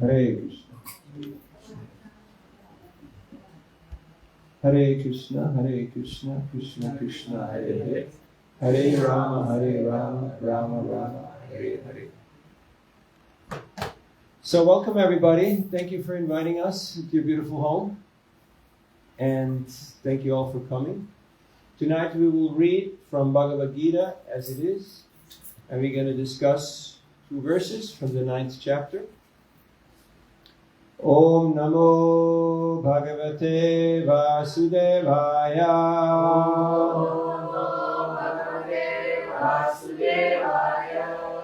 Hare Krishna. Hare Krishna, Hare Krishna, Krishna Krishna, Hare Hare. Hare Rama, Rama Rama, Hare Hare. So welcome everybody. Thank you for inviting us to your beautiful home. And thank you all for coming. Tonight we will read from Bhagavad Gita as it is. And we're going to discuss 2 verses from the 9th chapter. Om Namo Bhagavate Vasudevaya.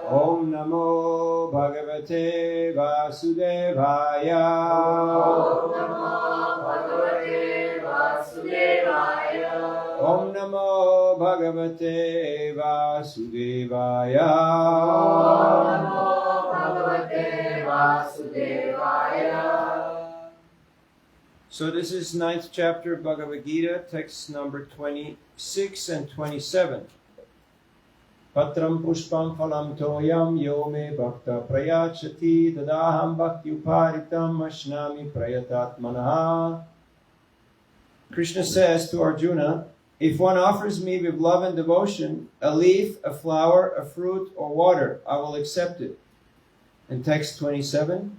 Om Namo Bhagavate Vasudevaya. Om Namo Bhagavate Vasudevaya. So this is 9th chapter of Bhagavad Gita, text number 26 and 27. Patram pushpam phalam toyam yo me bhakta prayachati tadaham bhakti uparitam ashnami prayatatmanaha. Krishna says to Arjuna, if one offers me with love and devotion a leaf, a flower, a fruit, or water, I will accept it. And text 27,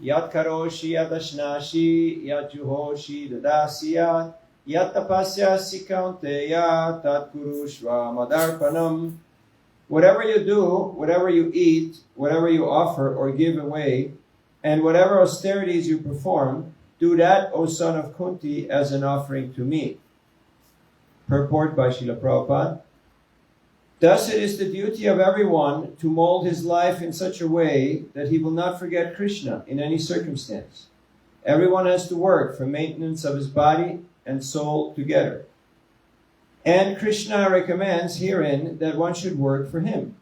Yat karoshi yadashnashi yat juhoshi dadasya yat tapasyasi kaunteya tat kurushva madarpanam. Whatever you do, whatever you eat, whatever you offer or give away, and whatever austerities you perform, do that, O son of Kunti, as an offering to me. Purport by Srila Prabhupada. Thus it is the duty of everyone to mold his life in such a way that he will not forget Krishna in any circumstance. Everyone has to work for maintenance of his body, and soul together. And Krishna recommends herein that one should work for him.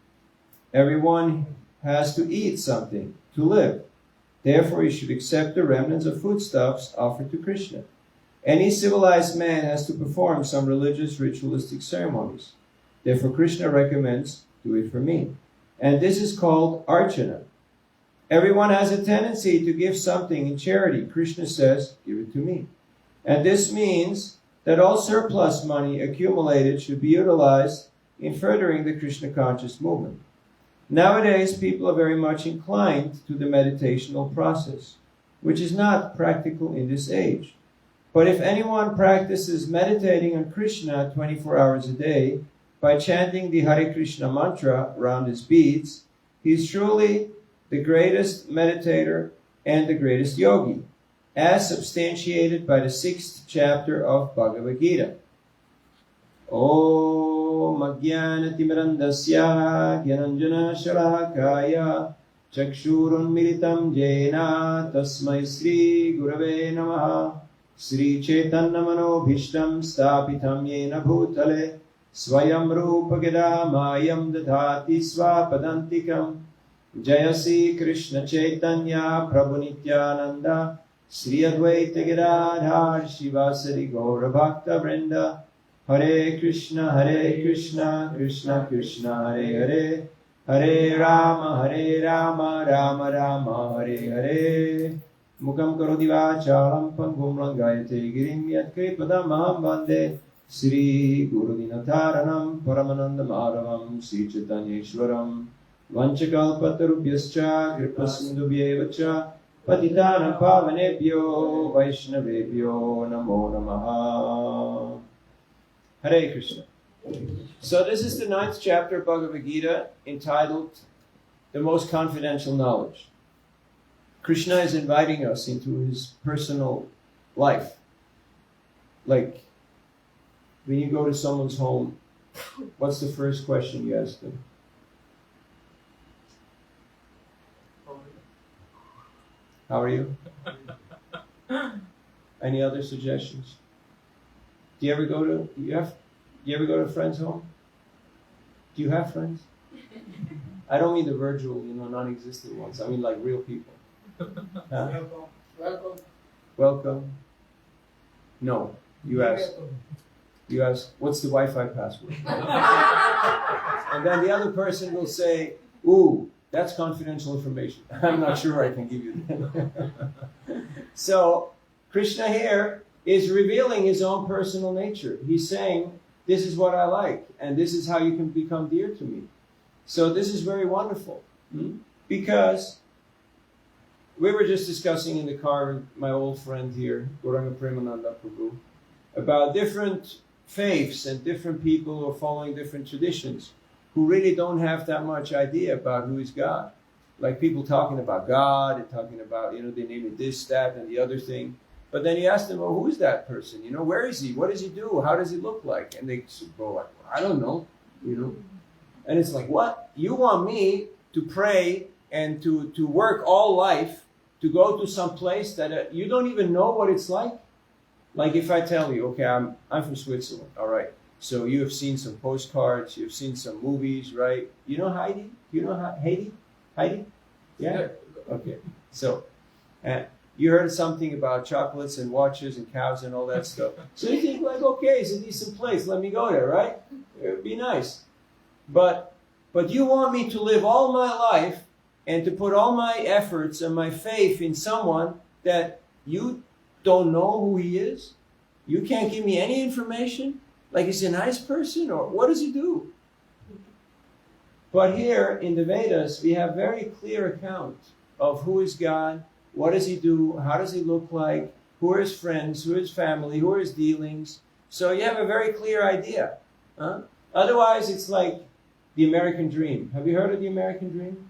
Everyone has to eat something to live. Therefore, you should accept the remnants of foodstuffs offered to Krishna. Any civilized man has to perform some religious ritualistic ceremonies. Therefore, Krishna recommends, do it for me. And this is called archana. Everyone has a tendency to give something in charity. Krishna says, give it to me. And this means that all surplus money accumulated should be utilized in furthering the Krishna conscious movement. Nowadays, people are very much inclined to the meditational process, which is not practical in this age. But if anyone practices meditating on Krishna 24 hours a day by chanting the Hare Krishna mantra around his beads, he is truly the greatest meditator and the greatest yogi, as substantiated by the 6th chapter of Bhagavad Gita. Om Ajnanatimirandasya Gyananjana Shalakaya Chakshurunmilitam Jena Tasmai Sri Gurave Namaha Sri Chaitanya Manobhishtam Stapitam Yena Bhutale Swayam Rupa Gadamayam Dadhati Swapadantikam Jayasi Krishna Chaitanya Prabhu Nityananda Sri Advaita Gadadhar Shivasari Gaura Bhakta Vrinda Hare Krishna Krishna Krishna Hare Hare Hare Rama Rama Rama Hare Hare Mukam Karoti Vachalam Pangum Langayate Girim Yat Kripadamaham Vande Sri Guru Dinataranam Paramananda Madhavam Sri Chaitanyeshwaram Vanchakalpatarubhyascha Kripasindubhyevacha Patitana Pavanebhyo Vaishnavebhyo Namo Namaha. Hare Krishna. So this is the 9th chapter of Bhagavad Gita, entitled The Most Confidential Knowledge. Krishna is inviting us into his personal life. Like, when you go to someone's home, what's the first question you ask them? How are you? Any other suggestions? Do you ever go to a friend's home? Do you have friends? I don't mean the virtual, non-existent ones. I mean like real people. Huh? Welcome. No. You ask, what's the Wi-Fi password? And then the other person will say, ooh, that's confidential information. I'm not sure I can give you that. So, Krishna here is revealing his own personal nature. He's saying, this is what I like, and this is how you can become dear to me. So this is very wonderful. Because we were just discussing in the car with my old friend here, Gauranga Premananda Prabhu, about different faiths and different people who are following different traditions who really don't have that much idea about who is God. Like people talking about God and talking about, they name it this, that, and the other thing. But then you ask them, well, who is that person? Where is he? What does he do? How does he look like? And they go like, I don't know, And it's like, what? You want me to pray and to work all life to go to some place that you don't even know what it's like? Like if I tell you, okay, I'm from Switzerland, all right. So you have seen some postcards, you've seen some movies, right? You know Heidi? Do you know Heidi? Heidi? Yeah? Okay. So, you heard something about chocolates and watches and cows and all that stuff. So you think like, okay, it's a decent place. Let me go there, right? It would be nice. But you want me to live all my life and to put all my efforts and my faith in someone that you don't know who he is? You can't give me any information? Like he's a nice person, or what does he do? But here in the Vedas, we have very clear account of who is God, what does he do, how does he look like, who are his friends, who are his family, who are his dealings. So you have a very clear idea. Otherwise, it's like the American dream. Have you heard of the American dream?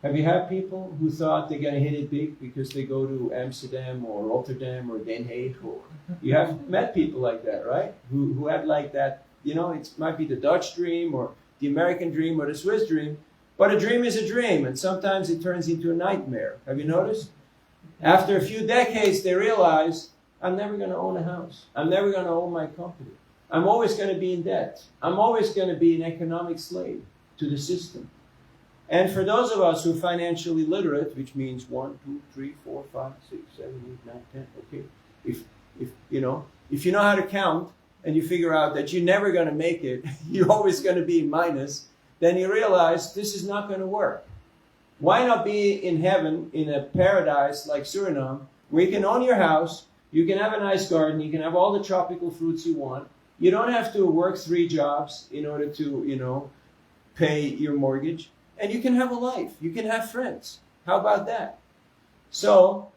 Have you had people who thought they're going to hit it big because they go to Amsterdam or Rotterdam or Den Haag? Or you have met people like that, right? Who had like that, it might be the Dutch dream or the American dream or the Swiss dream. But a dream is a dream, and sometimes it turns into a nightmare. Have you noticed? After a few decades, they realize I'm never going to own a house. I'm never going to own my company. I'm always going to be in debt. I'm always going to be an economic slave to the system. And for those of us who are financially literate, which means 1, 2, 3, 4, 5, 6, 7, 8, 9, 10, okay. If you know how to count and you figure out that you're never going to make it, you're always going to be in minus, then you realize this is not going to work. Why not be in heaven, in a paradise like Surinam, where you can own your house, you can have a nice garden, you can have all the tropical fruits you want, you don't have to work 3 jobs in order to, pay your mortgage, and you can have a life, you can have friends. How about that? So,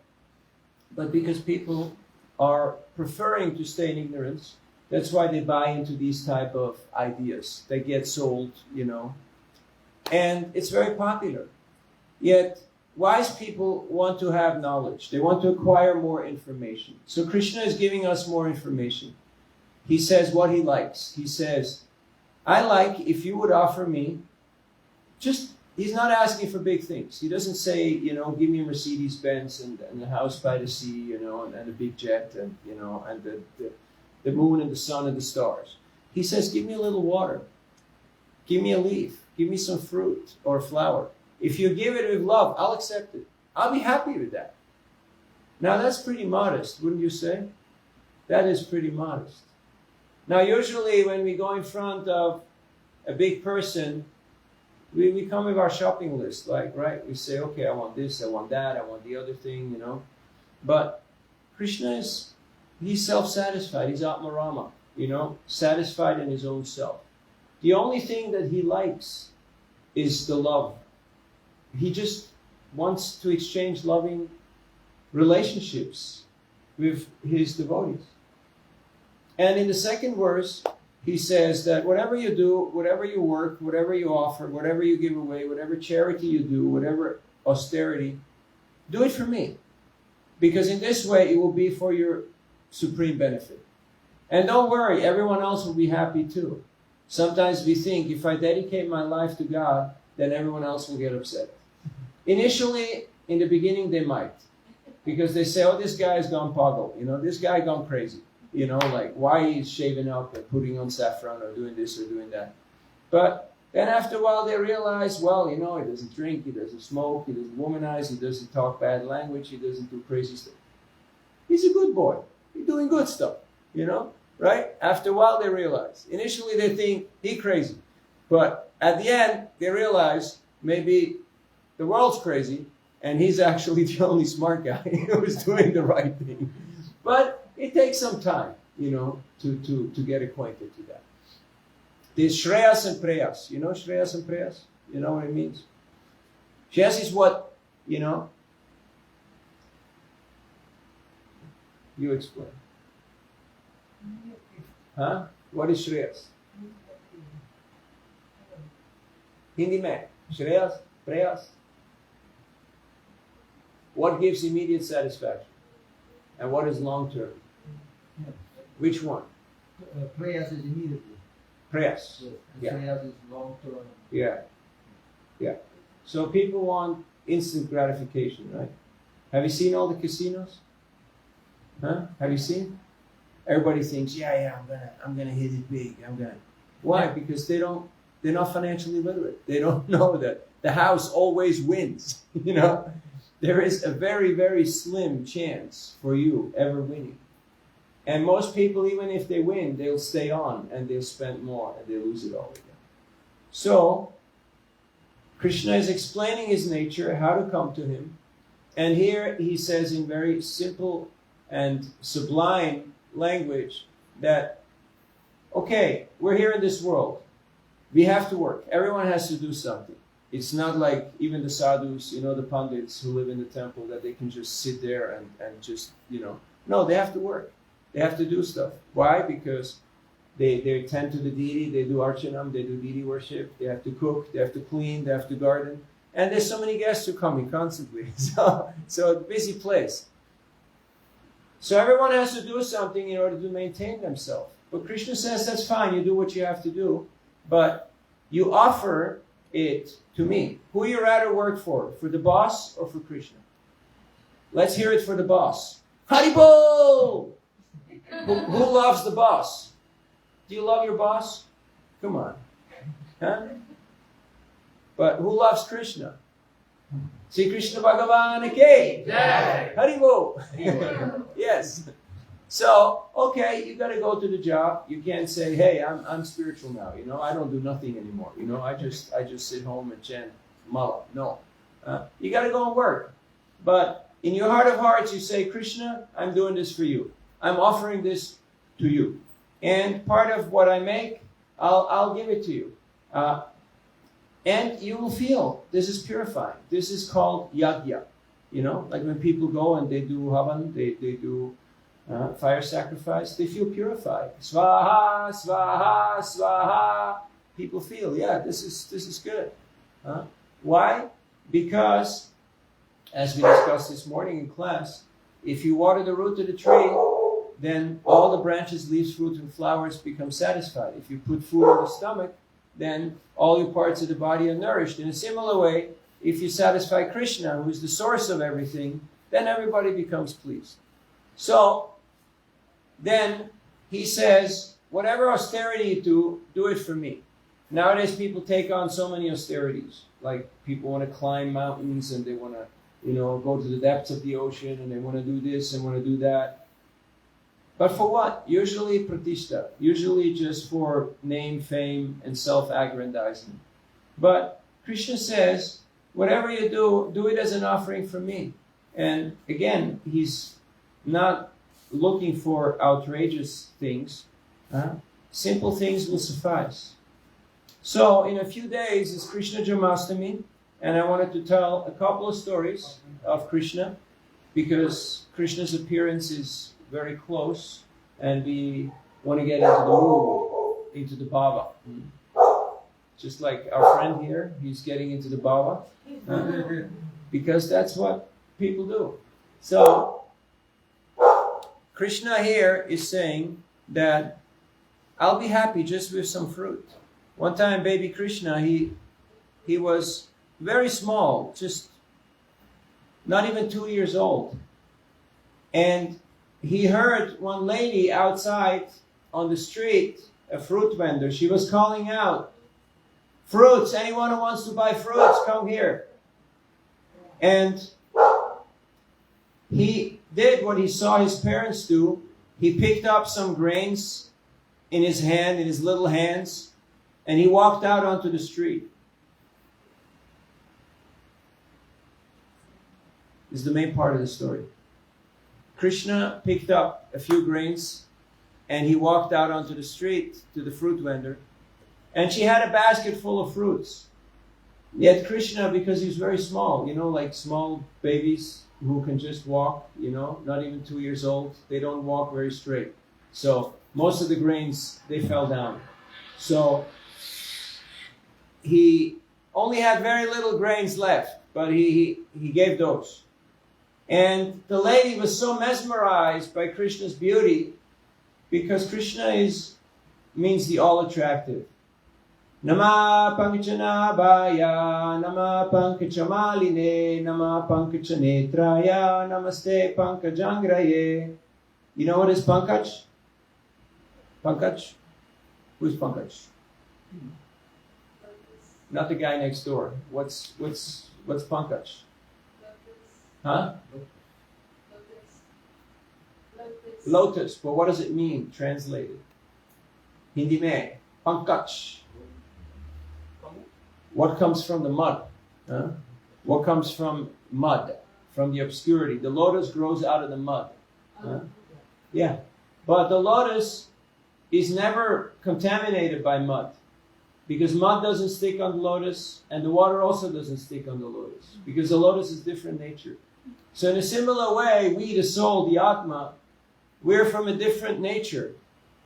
but because people are preferring to stay in ignorance, that's why they buy into these type of ideas. They get sold, and it's very popular. Yet, wise people want to have knowledge. They want to acquire more information. So Krishna is giving us more information. He says what he likes. He says, I like if you would offer me, he's not asking for big things. He doesn't say, give me a Mercedes-Benz and a house by the sea, and a big jet and the moon and the sun and the stars. He says, give me a little water. Give me a leaf. Give me some fruit or flower. If you give it with love, I'll accept it. I'll be happy with that. Now that's pretty modest, wouldn't you say? That is pretty modest. Now usually when we go in front of a big person, we come with our shopping list, right? We say, okay, I want this, I want that, I want the other thing, But Krishna he's self-satisfied, he's Atmarama, satisfied in his own self. The only thing that he likes is the love. He just wants to exchange loving relationships with his devotees. And in the second verse, he says that whatever you do, whatever you work, whatever you offer, whatever you give away, whatever charity you do, whatever austerity, do it for me. Because in this way, it will be for your supreme benefit. And don't worry, everyone else will be happy too. Sometimes we think, if I dedicate my life to God, then everyone else will get upset. Initially, in the beginning, they might. Because they say, oh, this guy's gone poggle. This guy gone crazy. Why he's shaving up or putting on saffron or doing this or doing that. But then after a while, they realize, he doesn't drink, he doesn't smoke, he doesn't womanize, he doesn't talk bad language, he doesn't do crazy stuff. He's a good boy. He's doing good stuff, right? After a while, they realize. Initially, they think he's crazy. But at the end, they realize maybe the world's crazy, and he's actually the only smart guy who's doing the right thing. But it takes some time, to get acquainted to that. There's Shreyas and Preyas. You know Shreyas and Preyas? You know what it means? Shreyas is what, you explain. Huh? What is Shreyas? Hindi mein. Shreyas, Preyas. What gives immediate satisfaction? And what is long term? Which one? Prayers is immediately. Prayers. Yes. Prayers is long term. Yeah. So people want instant gratification, right? Have you seen all the casinos? Huh? Have you seen? Everybody thinks, I'm gonna hit it big. Why? Because they're not financially literate. They don't know that the house always wins. There is a very, very slim chance for you ever winning. And most people, even if they win, they'll stay on and they'll spend more and they'll lose it all again. So, Krishna is explaining his nature, how to come to him. And here he says in very simple and sublime language that, okay, we're here in this world. We have to work. Everyone has to do something. It's not like even the sadhus, the pandits who live in the temple, that they can just sit there and just, No, they have to work. They have to do stuff. Why? Because they tend to the deity, they do archanam, they do deity worship, they have to cook, they have to clean, they have to garden. And there's so many guests who come in constantly. So it's a busy place. So everyone has to do something in order to maintain themselves. But Krishna says, that's fine, you do what you have to do, but you offer it to me. Who you rather work for the boss or for Krishna? Let's hear it for the boss. Haribo! Who loves the boss? Do you love your boss? Come on. Huh? But who loves Krishna? Sri Krishna Bhagavan Ki Jai! Haribo! Yes. So, okay, you got to go to the job. You can't say, "Hey, I'm spiritual now. You know, I don't do nothing anymore. You know, I just sit home and chant mala." No, you got to go and work. But in your heart of hearts, you say, "Krishna, I'm doing this for you. I'm offering this to you, and part of what I make, I'll give it to you." And you will feel this is purifying. This is called yajna. You know, like when people go and they do havan, they do fire sacrifice, they feel purified. Swaha, swaha, swaha. People feel, yeah, this is good. Why? Because, as we discussed this morning in class, if you water the root of the tree, then all the branches, leaves, fruit, and flowers become satisfied. If you put food in the stomach, then all your parts of the body are nourished. In a similar way, if you satisfy Krishna, who is the source of everything, then everybody becomes pleased. So, then he says, whatever austerity you do it for me. Nowadays, people take on so many austerities. Like, people want to climb mountains, and they want to, go to the depths of the ocean, and they want to do this and want to do that. But for what? Usually pratishtha. Usually just for name, fame, and self-aggrandizement. But Krishna says, whatever you do it as an offering for me. And again, he's not looking for outrageous things. Simple things will suffice. So in a few days is Krishna Janmashtami, and I wanted to tell a couple of stories of Krishna, because Krishna's appearance is very close, and we want to get into the mood, into the bhava. Just like our friend here, he's getting into the bhava, because that's what people do. So Krishna here is saying that I'll be happy just with some fruit. One time, baby Krishna, he was very small, just not even 2 years old. And he heard one lady outside on the street, a fruit vendor. She was calling out, "Fruits, anyone who wants to buy fruits, come here." And he did what he saw his parents do. He picked up some grains in his hand, in his little hands, and he walked out onto the street. This is the main part of the story. Krishna picked up a few grains and he walked out onto the street to the fruit vendor. And she had a basket full of fruits. Yet Krishna, because he's very small, like small babies who can just walk, not even 2 years old, they don't walk very straight. So most of the grains, they fell down. So he only had very little grains left, but he gave those. And the lady was so mesmerized by Krishna's beauty, because Krishna means the all-attractive. Nama pankachana bhaya, nama pankachamaline, nama pankachanetraya, namaste pankajangraye. You know what is pankaj? Pankaj? Who's Pankaj? Not the guy next door. What's Pankaj? Huh? Lotus. But what does it mean, translated? Hindi mein. Pankaj. What comes from the mud? Huh? What comes from mud? From the obscurity. The lotus grows out of the mud. Huh? Yeah. But the lotus is never contaminated by mud. Because mud doesn't stick on the lotus, and the water also doesn't stick on the lotus. Because the lotus is different nature. So in a similar way, we, the soul, the Atma, we're from a different nature.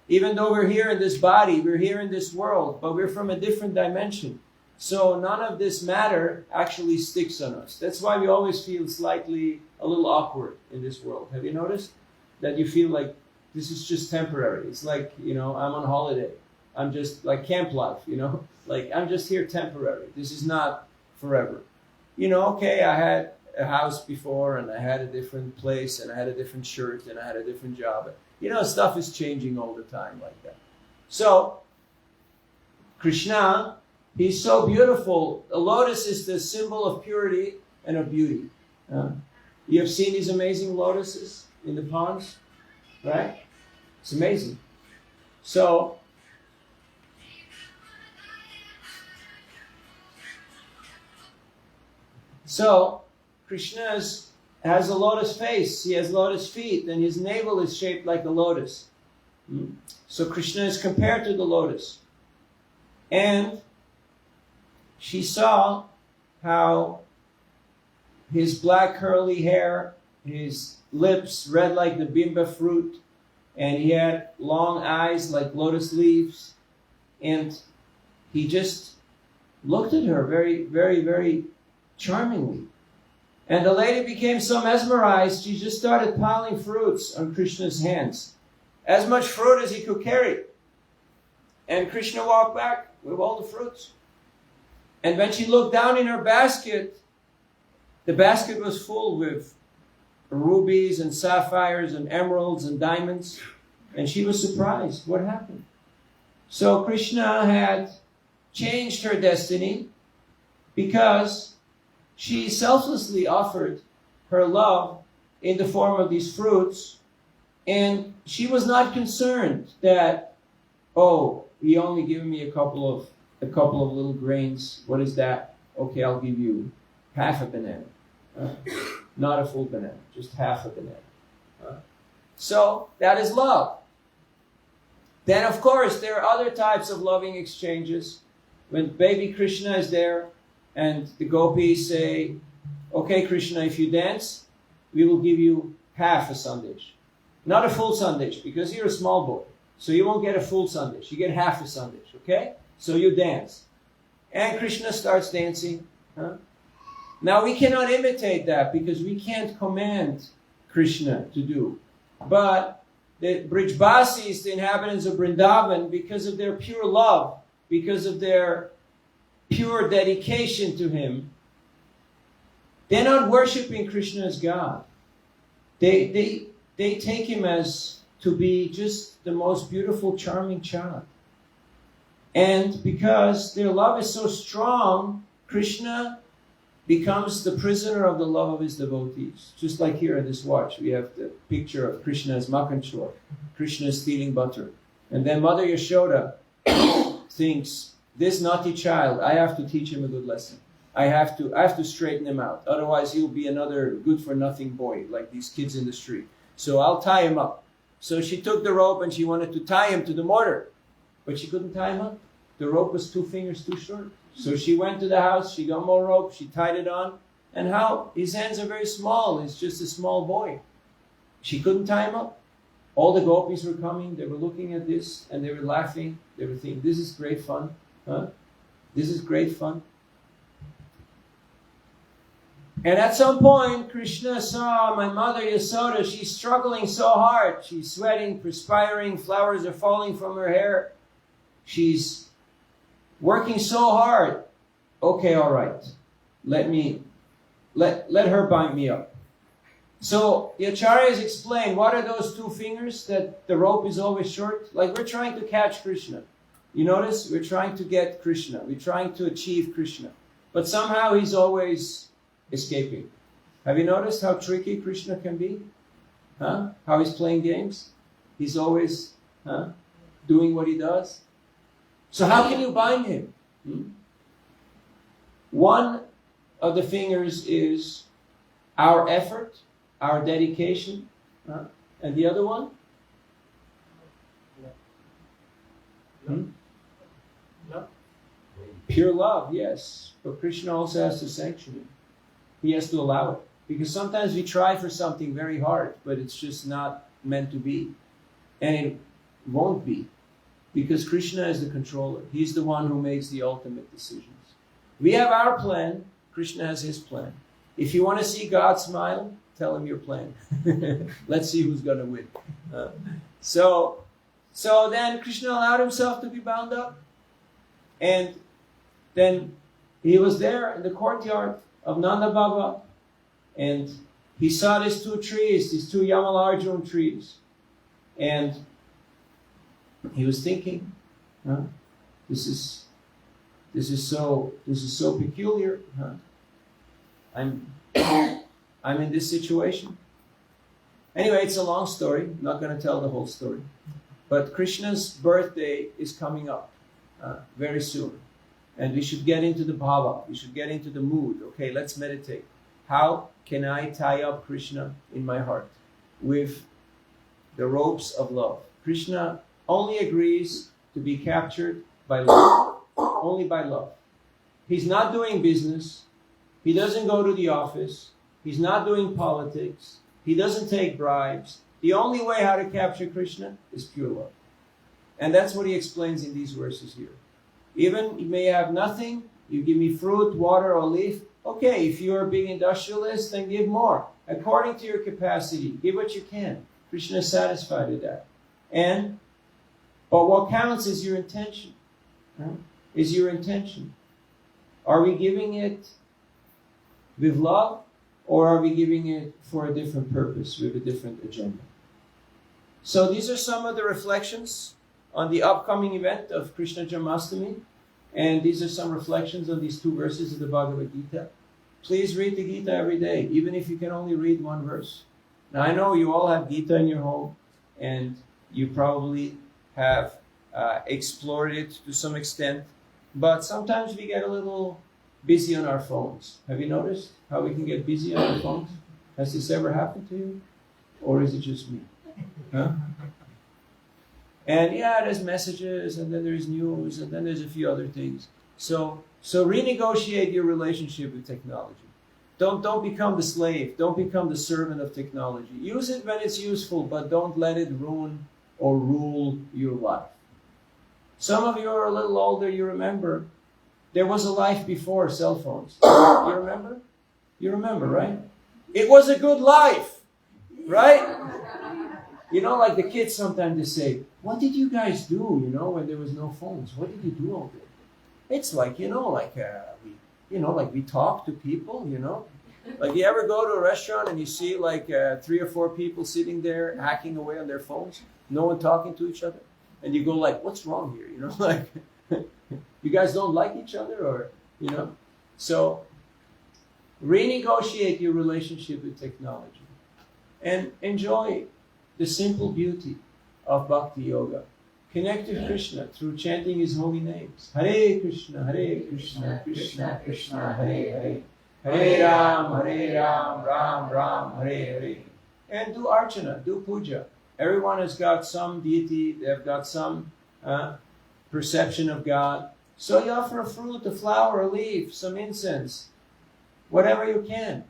Even though we're here in this body, we're here in this world, but we're from a different dimension. So none of this matter actually sticks on us. That's why we always feel slightly a little awkward in this world. Have you noticed? That you feel like this is just temporary. It's like, I'm on holiday. I'm just like camp life, like I'm just here temporary. This is not forever. Okay, I had a house before, and I had a different place, and I had a different shirt, and I had a different job. You know, stuff is changing all the time like that. So, Krishna, he's so beautiful. The lotus is the symbol of purity and of beauty. You have seen these amazing lotuses in the ponds, right? It's amazing. So, Krishna has a lotus face, he has lotus feet, and his navel is shaped like a lotus. So Krishna is compared to the lotus. And she saw how his black curly hair, his lips red like the bimba fruit, and he had long eyes like lotus leaves. And he just looked at her very, very, very charmingly. And the lady became so mesmerized, she just started piling fruits on Krishna's hands. As much fruit as he could carry. And Krishna walked back with all the fruits. And when she looked down in her basket, the basket was full with rubies and sapphires and emeralds and diamonds. And she was surprised. What happened? So Krishna had changed her destiny because she selflessly offered her love in the form of these fruits, and she was not concerned that, oh, he only given me a couple of little grains. What is that? Okay, I'll give you half a banana. Not a full banana, just half a banana. So that is love. Then, of course, there are other types of loving exchanges. When baby Krishna is there, and the gopis say, okay, Krishna, if you dance, we will give you half a sandesh. Not a full sandesh, because you're a small boy. So you won't get a full sandesh. You get half a sandesh, okay? So you dance. And Krishna starts dancing. Now we cannot imitate that because we can't command Krishna to do. But the Brijbasis, the inhabitants of Vrindavan, because of their pure love, because of their pure dedication to him, they're not worshipping Krishna as God. They take him as to be just the most beautiful, charming child. And because their love is so strong, Krishna becomes the prisoner of the love of his devotees. Just like here in this watch, we have the picture of Krishna as Makanchor. Krishna is stealing butter. And then Mother Yashoda thinks, this naughty child, I have to teach him a good lesson. I have to straighten him out. Otherwise, he'll be another good-for-nothing boy, like these kids in the street. So I'll tie him up. So she took the rope and she wanted to tie him to the mortar. But she couldn't tie him up. The rope was 2 fingers too short. So she went to the house, she got more rope, she tied it on. And how? His hands are very small. He's just a small boy. She couldn't tie him up. All the gopis were coming. They were looking at this and they were laughing. They were thinking, this is great fun. This is great fun. And at some point, Krishna saw my mother Yasoda. She's struggling so hard. She's sweating, perspiring. Flowers are falling from her hair. She's working so hard. Okay, all right. Let her bind me up. So the acharyas explain, what are those 2 fingers that the rope is always short? Like we're trying to catch Krishna. You notice? We're trying to get Krishna. We're trying to achieve Krishna. But somehow he's always escaping. Have you noticed how tricky Krishna can be? How he's playing games? He's always doing what he does. So how can you bind him? One of the fingers is our effort, our dedication. And the other one? Pure love, yes. But Krishna also has to sanction it. He has to allow it. Because sometimes we try for something very hard, but it's just not meant to be. And it won't be. Because Krishna is the controller. He's the one who makes the ultimate decisions. We have our plan. Krishna has his plan. If you want to see God smile, tell him your plan. Let's see who's going to win. So then Krishna allowed himself to be bound up. And then he was there in the courtyard of Nanda Baba. And he saw these two trees, these two Yamalarjuna trees. And he was thinking, huh? This is so peculiar. Huh? I'm in this situation. Anyway, it's a long story. I'm not going to tell the whole story. But Krishna's birthday is coming up very soon. And we should get into the bhava. We should get into the mood. Okay, let's meditate. How can I tie up Krishna in my heart with the ropes of love? Krishna only agrees to be captured by love. Only by love. He's not doing business. He doesn't go to the office. He's not doing politics. He doesn't take bribes. The only way how to capture Krishna is pure love. And that's what he explains in these verses here. Even you may have nothing, you give me fruit, water, or leaf. Okay, if you're a big industrialist, then give more. According to your capacity, give what you can. Krishna is satisfied with that. But what counts is your intention. Is your intention. Are we giving it with love, or are we giving it for a different purpose, with a different agenda? So these are some of the reflections on the upcoming event of Krishna Janmashtami. And these are some reflections on these two verses of the Bhagavad Gita. Please read the Gita every day, even if you can only read one verse. Now I know you all have Gita in your home, and you probably have explored it to some extent, but sometimes we get a little busy on our phones. Have you noticed how we can get busy on our phones? Has this ever happened to you? Or is it just me? Huh? And yeah, there's messages, and then there's news, and then there's a few other things. So renegotiate your relationship with technology. Don't become the slave. Don't become the servant of technology. Use it when it's useful, but don't let it ruin or rule your life. Some of you are a little older, you remember, there was a life before cell phones. You remember? You remember, right? It was a good life, right? You know, like the kids sometimes they say, what did you guys do, when there was no phones? What did you do all day? It's like, we talk to people, Like you ever go to a restaurant and you see like 3 or 4 people sitting there hacking away on their phones, no one talking to each other? And you go like, what's wrong here? Like, you guys don't like each other or, So, renegotiate your relationship with technology and enjoy the simple beauty of Bhakti Yoga. Connect to Krishna through chanting His holy names. Hare Krishna, Krishna Krishna, Hare Hare. Hare Ram, Ram Ram, Hare Hare. And do archana, do puja. Everyone has got some deity, they've got some perception of God. So you offer a fruit, a flower, a leaf, some incense, whatever you can.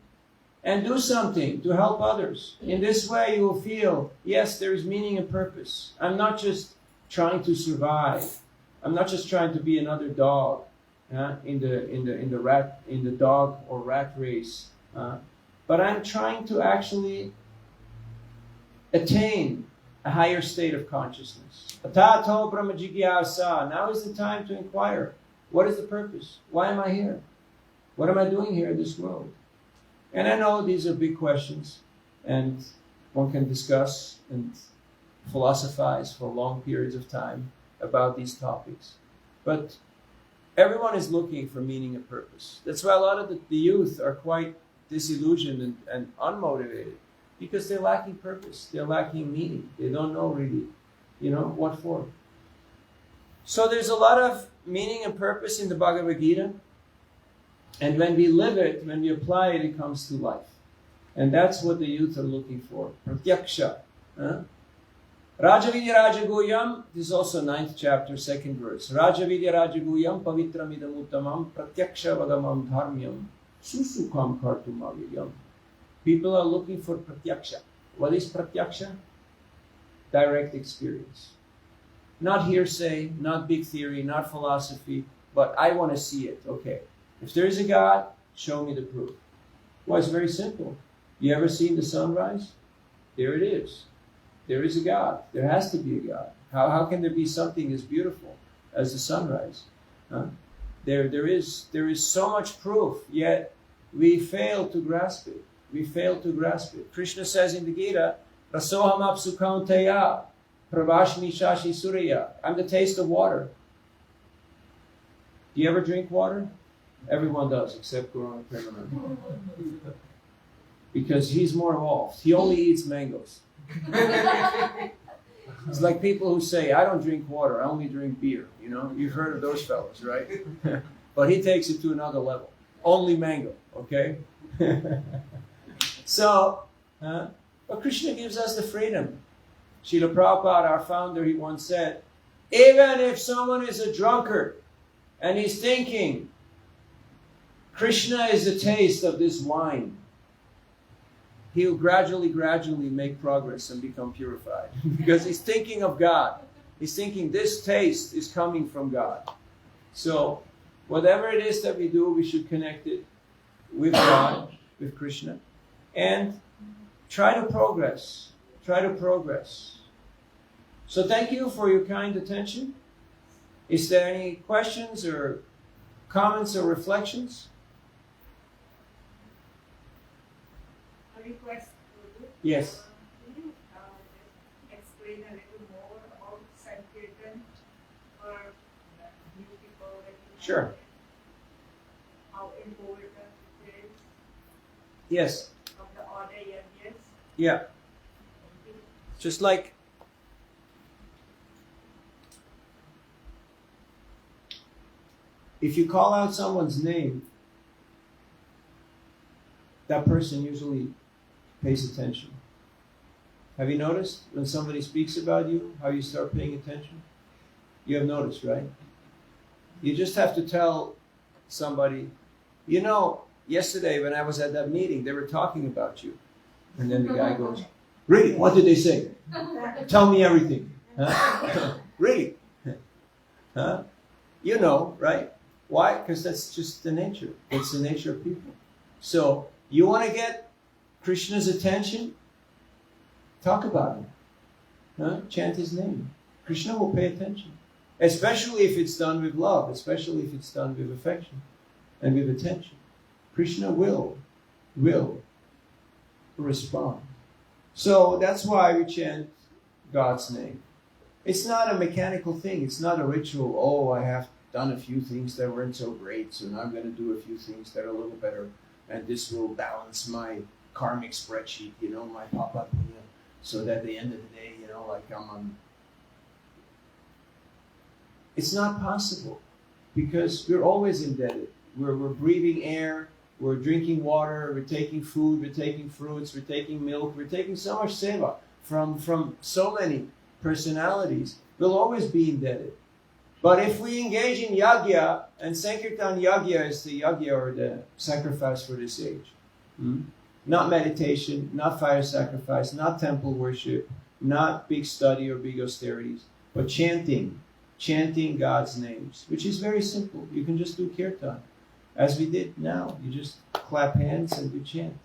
And do something to help others. In this way you will feel, yes, there is meaning and purpose. I'm not just trying to survive. I'm not just trying to be another dog in the dog or rat race. But I'm trying to actually attain a higher state of consciousness. Atato brahma jigyasa. Now is the time to inquire. What is the purpose? Why am I here? What am I doing here in this world? And I know these are big questions, and one can discuss and philosophize for long periods of time about these topics. But everyone is looking for meaning and purpose. That's why a lot of the youth are quite disillusioned and unmotivated, because they're lacking purpose, they're lacking meaning. They don't know really, what for. So there's a lot of meaning and purpose in the Bhagavad Gita. And when we live it, when we apply it, it comes to life. And that's what the youth are looking for. Pratyaksha. Rajavidya Rajaguyam, this is also 9th chapter, 2nd verse. Rajavidya Rajaguyam pavitram idam uttamam pratyaksha vadamam dharmyam susukam kartum avyayam. People are looking for pratyaksha. What is pratyaksha? Direct experience. Not hearsay, not big theory, not philosophy, but I want to see it. Okay. If there is a God, show me the proof. Well, it's very simple. You ever seen the sunrise? There it is. There is a God. There has to be a God. How can there be something as beautiful as the sunrise? There is so much proof, yet we fail to grasp it. We fail to grasp it. Krishna says in the Gita, Rasoham apsu kaunteya, pravashmi shashi surya. I'm the taste of water. Do you ever drink water? Everyone does, except Guru Paramaribo. Because he's more evolved. He only eats mangoes. It's like people who say, I don't drink water, I only drink beer. You know, you've heard of those fellows, right? But he takes it to another level. Only mango, okay? So, but Krishna gives us the freedom. Srila Prabhupada, our founder, he once said, even if someone is a drunkard and he's thinking, Krishna is the taste of this wine, he'll gradually make progress and become purified. Because he's thinking of God. He's thinking this taste is coming from God. So, whatever it is that we do, we should connect it with God, with Krishna, and try to progress. Try to progress. So thank you for your kind attention. Is there any questions or comments or reflections? A request. Yes. Can you just explain a little more about Sankirtan for new people? Sure. How important it is Yes. of the order yajnas? Yeah. Just like if you call out someone's name, that person usually pays attention. Have you noticed when somebody speaks about you, how you start paying attention? You have noticed, right? You just have to tell somebody, you know, yesterday when I was at that meeting, they were talking about you. And then the guy goes, really? What did they say? Tell me everything. Huh? Really? Huh? You know, right? Why? Because that's just the nature. It's the nature of people. So, you want to get Krishna's attention? Talk about him. Huh? Chant his name. Krishna will pay attention. Especially if it's done with love. Especially if it's done with affection and with attention. Krishna will respond. So that's why we chant God's name. It's not a mechanical thing. It's not a ritual. Oh, I have done a few things that weren't so great, so now I'm going to do a few things that are a little better, and this will balance my karmic spreadsheet, you know, my papa punya, so that at the end of the day, you know, like I'm on. It's not possible, because we're always indebted. We're breathing air, we're drinking water, we're taking food, we're taking fruits, we're taking milk, we're taking so much seva from so many personalities. We'll always be indebted. But if we engage in yagya, and Sankirtan yagya is the yagya or the sacrifice for this age. Not meditation, not fire sacrifice, not temple worship, not big study or big austerities, but chanting God's names, which is very simple. You can just do kirtan, as we did now. You just clap hands and you chant.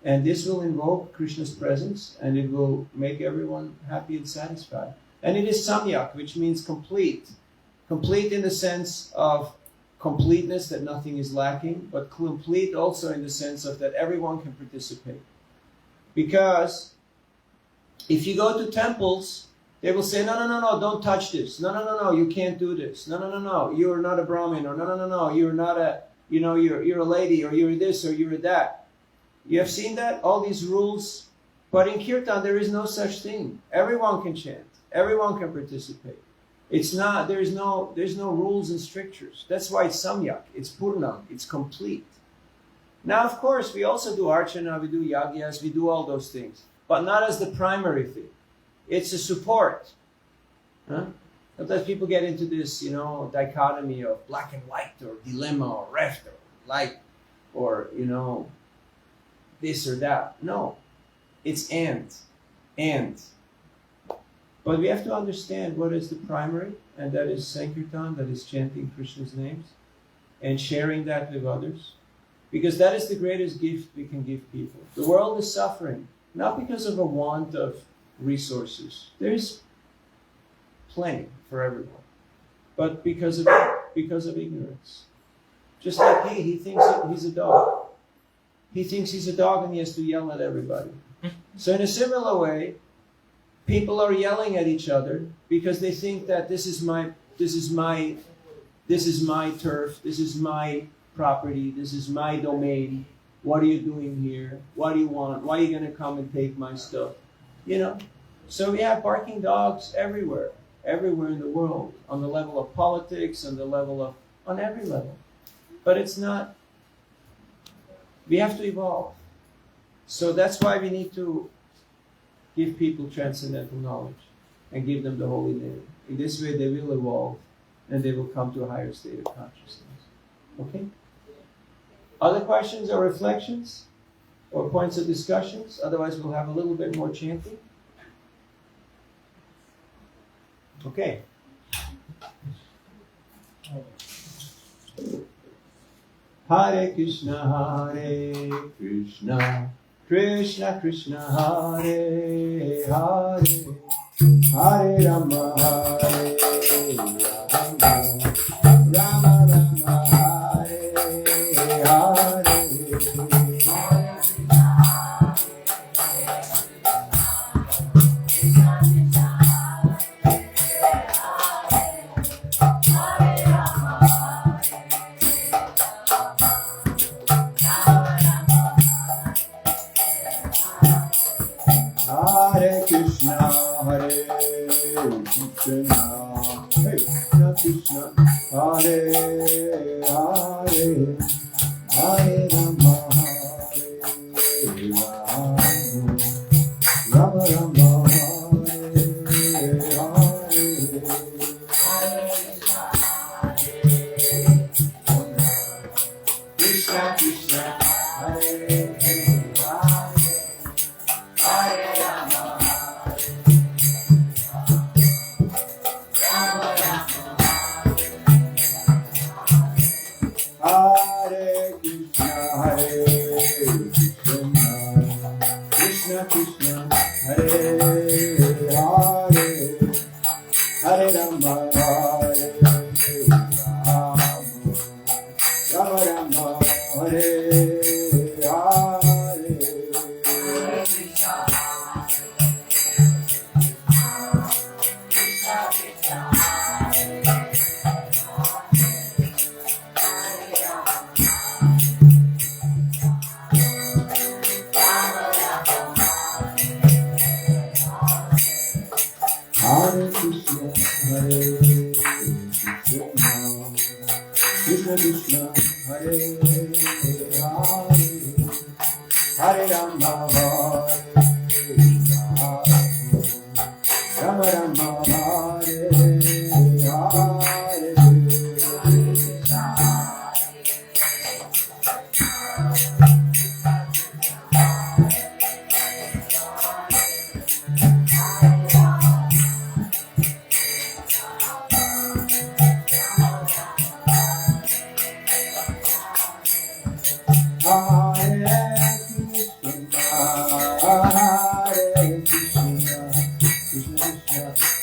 And this will invoke Krishna's presence, and it will make everyone happy and satisfied. And it is samyak, which means complete. Complete in the sense of completeness, that nothing is lacking, but complete also in the sense of that everyone can participate. Because if you go to temples, they will say, no, don't touch this. No, you can't do this. No, you're not a Brahmin, or no, you're not a, you know, you're a lady, or you're this, or you're that. You have seen that? All these rules. But in Kirtan, there is no such thing. Everyone can chant. Everyone can participate. It's not, there's no rules and strictures. That's why it's samyak, it's purnam, it's complete. Now, of course, we also do archana, we do yagyas, we do all those things. But not as the primary thing. It's a support. Sometimes people get into this, you know, dichotomy of black and white, or dilemma, or left, or light, or, you know, this or that. No. It's and. But we have to understand what is the primary, and that is Sankirtan, that is chanting Krishna's names, and sharing that with others. Because that is the greatest gift we can give people. The world is suffering, not because of a want of resources. There's plenty for everyone. But because of ignorance. Just like he thinks he's a dog. he thinks he's a dog and he has to yell at everybody. So in a similar way, people are yelling at each other because they think that this is my turf, this is my property, this is my domain. What are you doing here? What do you want? Why are you going to come and take my stuff? You know? So we have barking dogs everywhere in the world, on the level of politics, on every level. But it's not, we have to evolve. So that's why we need to give people transcendental knowledge and give them the holy name. In this way they will evolve and they will come to a higher state of consciousness. Okay? Other questions or reflections or points of discussions? Otherwise we'll have a little bit more chanting. Okay. Hare Krishna, Krishna Krishna, Hare Hare, Hare Rama, Hare Rama, Rama Rama, Hare Hare. Hare Krishna, Hare Krishna, Krishna Krishna, Hare Hare, Hare Rama, Hare Rama, Rama Rama, Hare Hare. Krishna Krishna, Hare Krishna Krishna, Hare Hare, Hare Rama, Hare Rama, Rama Rama, Hare Hare. Hare Krishna, Hare Krishna, Krishna Krishna, Hare Hare, Hare Rama, Hare Rama, Rama Rama, Hare Hare.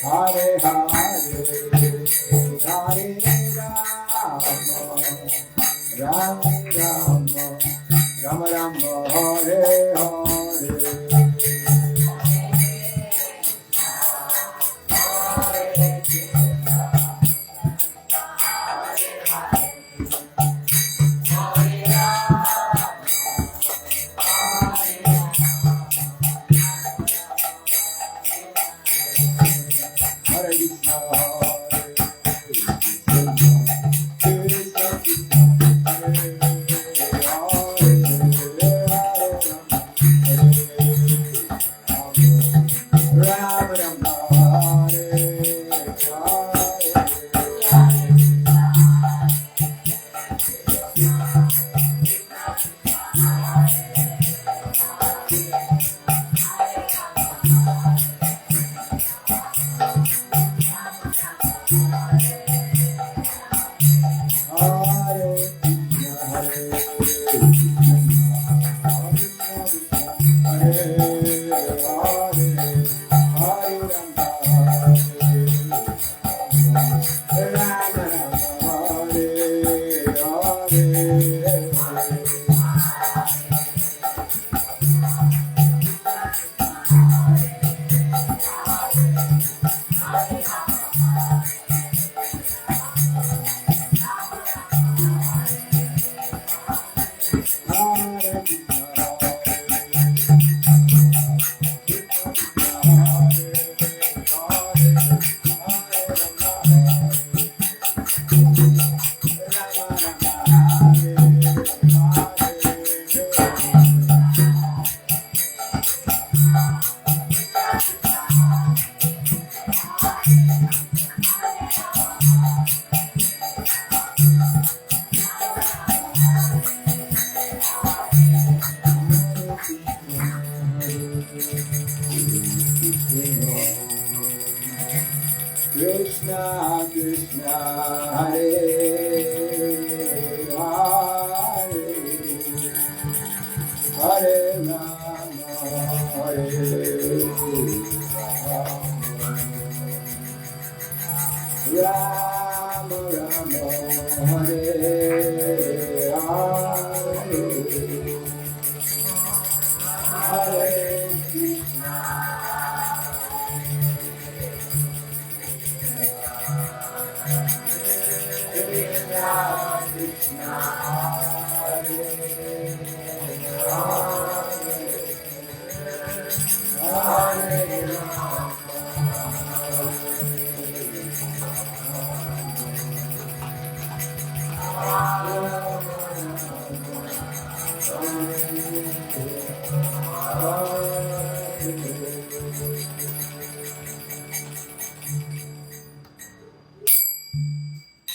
Hare Hare, Hare Rama, Rama Rama, Rama Hare Hare. Hare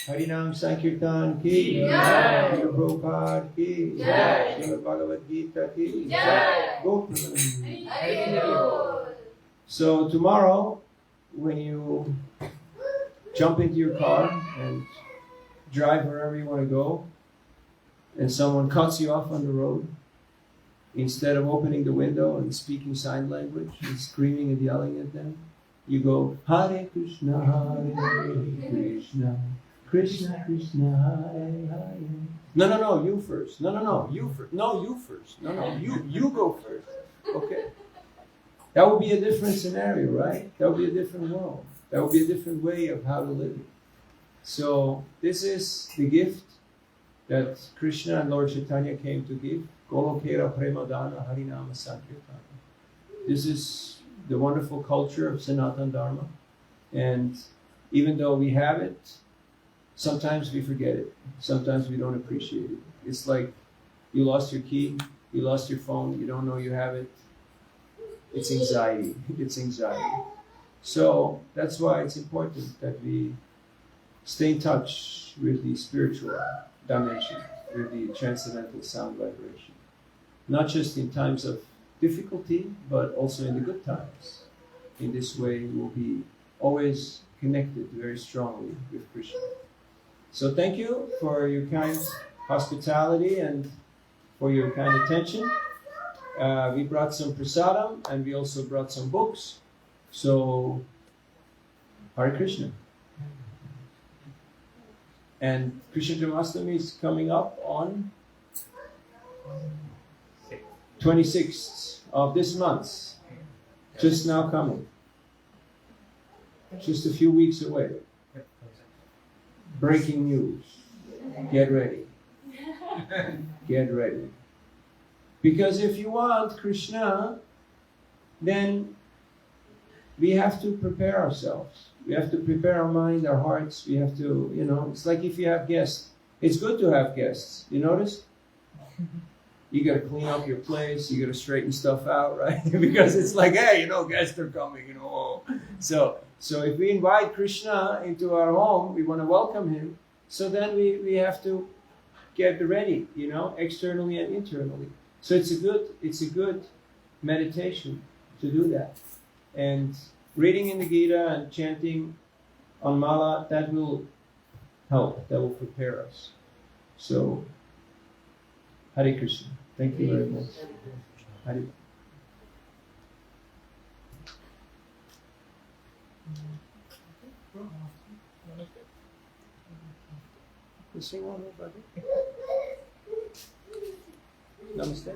Harinam Sankirtan ki Jai. Srila Prabhupada ki Jai. Srimad Bhagavad Gita ki Jai. Go. So tomorrow, when you jump into your car and drive wherever you want to go, and someone cuts you off on the road, instead of opening the window and speaking sign language and screaming and yelling at them, you go, Hare Krishna, Hare Krishna, Krishna Krishna, Hare Hare. No, you first. No, you first. No, you first. No, you go first. Okay. That would be a different scenario, right? That would be a different world. That would be a different way of how to live. So this is the gift that Krishna and Lord Chaitanya came to give. Golokera Premadana Harinama Sankirtana. This is the wonderful culture of Sanatana Dharma. And even though we have it, sometimes we forget it. Sometimes we don't appreciate it. It's like you lost your key, you lost your phone, you don't know you have it. It's anxiety. It's anxiety. So that's why it's important that we stay in touch with the spiritual dimension, with the transcendental sound vibration. Not just in times of difficulty, but also in the good times. In this way, we will be always connected very strongly with Krishna. So thank you for your kind hospitality and for your kind attention. We brought some prasadam and we also brought some books. So, Hare Krishna. And Krishna Janmashtami is coming up on 26th of this month. Just now coming. Just a few weeks away. Breaking news. Get ready. Get ready. Because if you want Krishna, then we have to prepare ourselves. We have to prepare our mind, our hearts. We have to, it's like if you have guests. It's good to have guests. You notice? You got to clean up your place. You got to straighten stuff out, right? Because it's like, hey, guests are coming, So if we invite Krishna into our home, we want to welcome him. So then we have to get ready, externally and internally. So it's a good meditation to do that. And reading in the Gita and chanting on Mala, that will help, that will prepare us. So, Hare Krishna. Thank you very much. Hare. You sing one more, brother? Namaste.